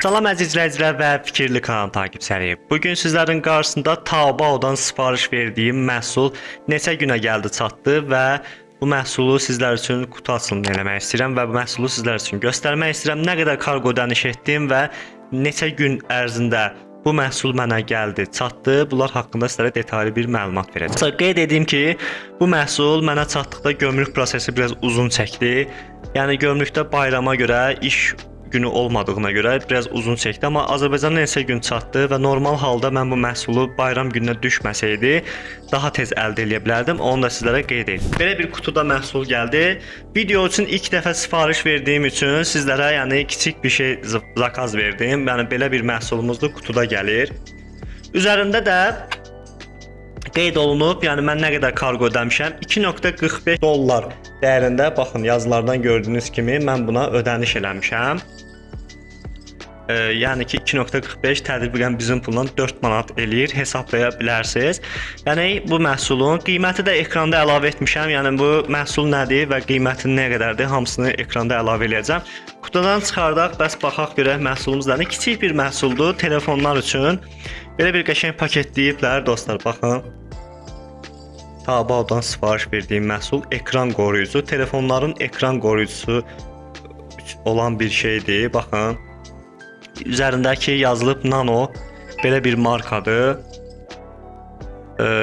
Salam əziz izləyicilər və Fikirli kanal takipçiləri. Bugün sizlərin qarşısında Taobao'dan sifariş verdiyim məhsul neçə günə gəldi çatdı və bu məhsulu sizlər üçün kutu açılımı eləmək istəyirəm və bu məhsulu sizlər üçün göstərmək istəyirəm. Nə qədər kargo ödəniş etdim və neçə gün ərzində bu məhsul mənə gəldi, çatdı. Bunlar haqqında sizlərə detallı bir məlumat verəcəm. Qeyd edim ki, bu məhsul mənə çatdıqda gömrük prosesi biraz uzun çəkdi. Yəni gömrükdə bayrama görə iş günü olmadığına görə biraz uzun çəkdi, amma Azərbaycana neçə gün çatdı və normal halda mən bu məhsulu bayram gününə düşməsəydi daha tez əldə edə bilərdim. Onu da sizlərə qeyd edim. Belə bir kutuda məhsul gəldi. Video üçün ilk dəfə sifariş verdiyim üçün sizlərə yəni kiçik bir şey zakaz verdim. Yəni belə bir məhsulumuzdur, kutuda gəlir. Üzərində də qeyd olunub, yəni mən nə qədər kargo ödəmişəm? 2.45 dollar dəyərində, baxın yazılardan gördüyünüz kimi mən buna ödəniş eləmişəm. Yəni ki 2.45 tədriqən bizim pulla 4 manat eləyir, hesablaya bilərsiniz. Yəni bu məhsulun qiyməti də ekranda əlavə etmişəm. Yəni bu məhsul nədir və qiyməti nə qədərdir, hamısını ekranda əlavə eləyəcəm. Qutudan çıxardaq, bəs baxaq görək məhsulumuz nədir. Kiçik bir məhsuldur telefonlar üçün. Belə bir qəşəng paketləyiblər dostlar, baxın. Taobao'dan sifariş verdiyim məhsul ekran qoruyucu, telefonların ekran qoruyucusu olan bir şeydir. Baxın. Üzərindəki yazılıb Nano, belə bir markadır.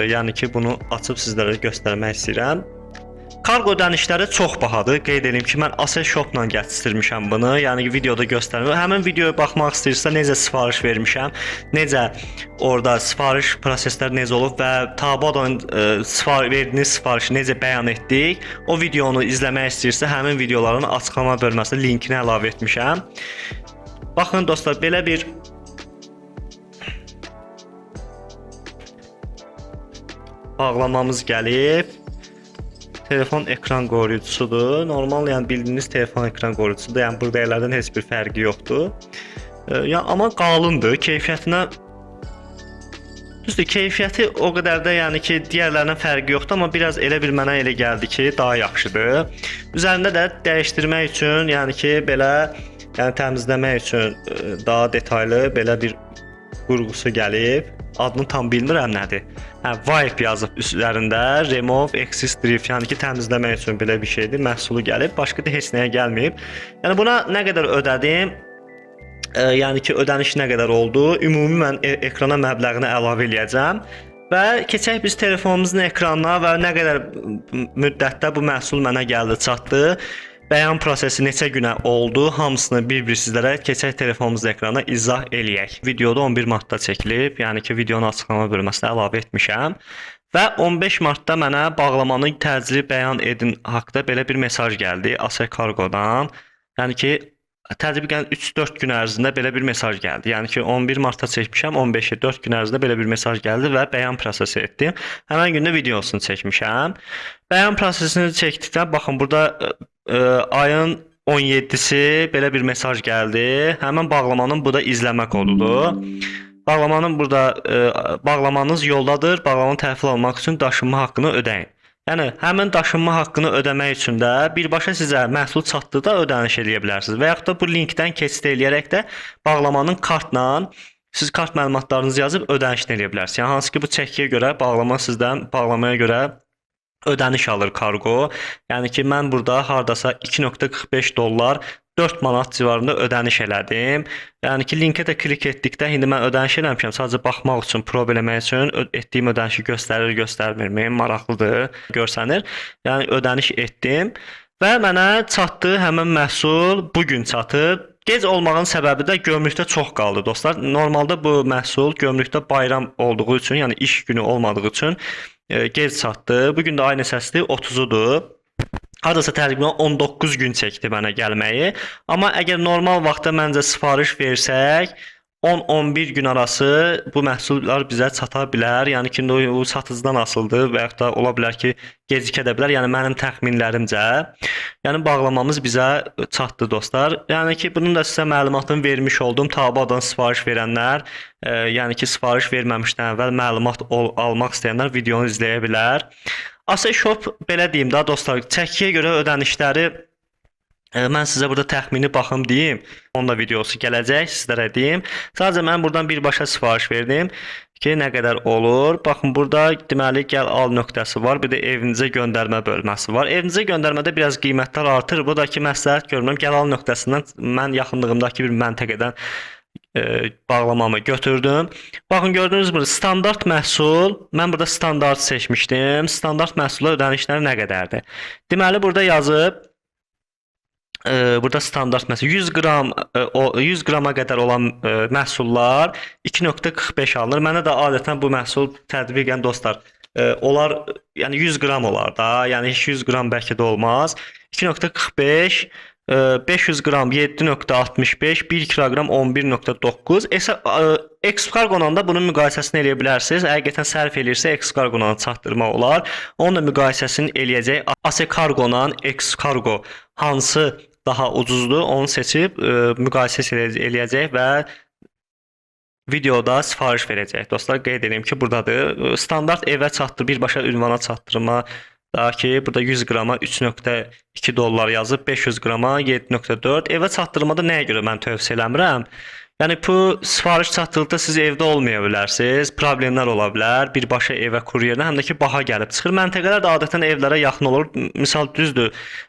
Yəni ki bunu açıb sizlərə göstərmək istəyirəm. Kargo ödənişləri çox bahadır. Qeyd edim ki, mən Ace Shopla gətirmişəm bunu. Yəni videoda göstərmirəm. Həmin videoya baxmaq istəyirsə necə sifariş vermişəm, necə orada sifariş prosesləri necə olub və Taobao'dan verdiyiniz sifarişi necə bəyan etdik, o videonu izləmək istəyirsə həmin videoların açıqlama bölməsinə linkini əlavə etmişəm. Baxın dostlar, belə bir bağlamamız gəlib. Telefon ekran qoruyucusudur. Normal, yəni bildiyiniz telefon ekran qoruyucusudur. Yəni burada yerlərdən heç bir fərqi yoxdur. Ya amma qalındır. Keyfiyyətinə düzdür, keyfiyyəti o qədər də yəni ki digərlərindən fərqi yoxdur, amma biraz elə bir mənə elə gəldi ki, daha yaxşıdır. Üzərində də dəyişdirmək üçün, yəni ki belə yəni təmizləmək üçün daha detallı belə bir qurğusu gəlib. Adını tam bilmirəm nədir. Wipe yazıb üzərində, remove excess drift, yəni ki təmizləmək üçün belə bir şeydir. Məhsulu gəlib, başqa da heç nəyə gəlməyib. Yəni buna nə qədər ödədim? Yəni ki ödəniş nə qədər oldu? Ümumi mən ekrana məbləğini əlavə eləyəcəm. Və keçək biz telefonumuzun ekranına və nə qədər müddətdə bu məhsul mənə gəldi, çatdı. Bəyan prosesi neçə günə oldu, hamısını bir-bir sizlərə keçək telefonumuzun ekrana izah eləyək. Videoda 11 martda çəkilib, yəni ki videonun açıqlama bölməsinə əlavə etmişəm. Və 15 martda mənə bağlamanı təcili bəyan edin haqqında belə bir mesaj gəldi Ace Kargodan. Yəni ki tədriqən 3-4 gün ərzində belə bir mesaj gəldi. Yəni ki 11 martda çəkmişəm, 15-ə 4 gün ərzində belə bir mesaj gəldi və bəyan prosesi etdim. Həmin gündə videosunu çəkmişəm. Bəyan prosesini çəkdikdən baxın burada ayın 17-si belə bir mesaj gəldi. Həmin bağlamanın bu da izləmə kodudur. Bağlamanın burada bağlamanız yoldadır. Bağlamanı təhvil almaq üçün daşınma haqqını ödəyin. Yəni həmin daşınma haqqını ödəmək üçün də birbaşa sizə məhsul çatdıqda ödəniş edə bilərsiniz və yaxud da bu linkdən keçid eləyərək də bağlamanın kartla siz kart məlumatlarınızı yazıb ödənişini edə bilərsiniz. Yəni hansı ki bu çəkiyə görə bağlama sizdən bağlamaya görə ödəniş alır kargo. Yəni ki mən burada hardasa 2.45 dollar 4 manat civarında ödəniş elədim. Yəni ki linkə də klik etdikdə indi mən ödəniş eləmişəm. Sadəcə baxmaq üçün, prob eləmək üçün etdiyim ödənişi göstərir, göstərmirmi? Maraqlıdır, görsənir. Yəni ödəniş etdim və mənə çatdı həmin məhsul bu gün çatıb. Gec olmağın səbəbi də gömrükdə çox qaldı dostlar. Normalda bu məhsul gömrükdə bayram olduğu üçün, yəni iş günü olmadığı üçün gec çatdı. Bugün də aynı səsli 30-udur. Hardasa təqribən 19 gün çəkdi mənə gəlməyi. Amma əgər normal vaxtda məncə sifariş versək, 10-11 gün arası bu məhsullar bizə çata bilər. Yəni ki, o satıcıdan asılıdır və yaxud da ola bilər ki, gecikə də bilər. Yəni mənim təxminlərimcə, yəni bağlamamız bizə çatdı dostlar. Yəni ki, bunun da sizə məlumatını vermiş oldum. Taobao'dan sifariş verənlər, yəni ki, sifariş verməmişdən əvvəl məlumat almaq istəyənlər videonu izləyə bilər. Ace Shop belə deyim də dostlar, çəkiyə görə ödənişləri Mən sizə burada təxmini baxım deyim. Onda videosu gələcək, sizlərə deyim. Sadəcə mən buradan birbaşa sifariş verdim ki, nə qədər olur. Baxın, burada deməli gəl al nöqtəsi var. Bir də evinizə göndərmə bölməsi var. Evinizə göndərmədə biraz qiymətlər artır. Bu da ki, məsləhət görmürəm. Gəl al nöqtəsindən mən yaxınlığımdakı bir məntəqədən bağlamamı götürdüm. Baxın, gördünüz mü? Standart məhsul. Mən burada standart seçmişdim. Standart məhsula ödənişləri nə qədərdir? Deməli burada yazıb burada standart məsəl 100 qram 100 qrama qədər olan məhsullar 2.45 alınır. Mənə də adətən bu məhsul tədbiqən dostlar olar, yəni 100 qram olar da, yəni 200 qram bəlkə də olmaz. 2.45 500 qram 7.65, 1 kiloqram 11.9. X-Cargo-dan da bunun müqayisəsini eləyə bilərsiniz. Həqiqətən sərf eləyirsə X-Cargo-dan çatdırmaq olar. Onun da müqayisəsini eləyəcək. AC-Cargo-dan X-Cargo hansı daha ucuzdur, onu seçib müqayisə eləyəcək və videoda sifariş verəcək. Dostlar, qeyd edeyim ki, buradadır. Standart evə çatdır, birbaşa ünvana çatdırma. Daha ki, burada 100 qrama 3.2 dollar yazıb, 500 qrama 7.4. Evə çatdırmada nəyə görə mən tövsiyə eləmirəm? Yəni bu sifariş çatdırdıqda siz evdə olmaya bilərsiniz, problemlər ola bilər. Birbaşa evə kuryerdən həm də ki baha gəlib çıxır. Məntəqələr də adətən evlərə yaxın olur. Misal düzdür.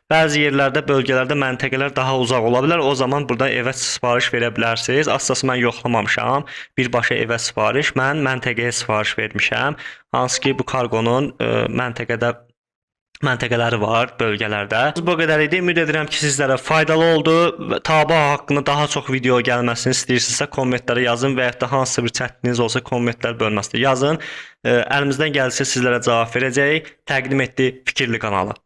Bəzi yerlərdə, bölgələrdə məntəqələr daha uzaq ola bilər. O zaman burada evə sifariş verə bilərsiniz. Əsas mən yoxlamamışam. Birbaşa evə sifariş, mən məntəqəyə sifariş vermişəm. Hansı ki bu kargonun məntəqələri var bölgələrdə. Bu qədər idi. Ümid edirəm ki, sizlərə faydalı oldu. Tabe haqqında daha çox video gəlməsini istəyirsinizsə kommentlərə yazın və ya da hansısa bir çətinliyiniz olsa kommentlər bölməsində yazın. Əlimizdən gəlsə sizlərə cavab verəcəyik. Təqdim etdi Fikirli kanalı.